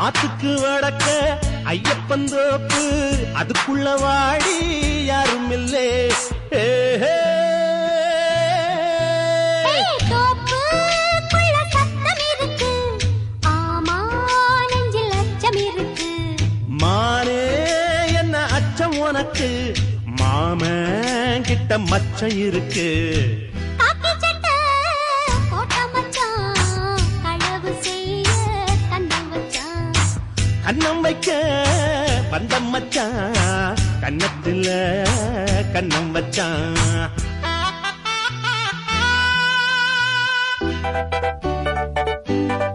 ஆத்துக்கு வடக்க ஐயப்பன் தோப்பு அதுக்குள்ள வாடி யாரும் இல்லே மானே என்ன அச்சம் உனக்கு மாமன் கிட்ட மச்சம் இருக்கு கண்ணம் வைக்க வந்த மச்சான் கண்ணத்துல கண்ணம் வச்சான்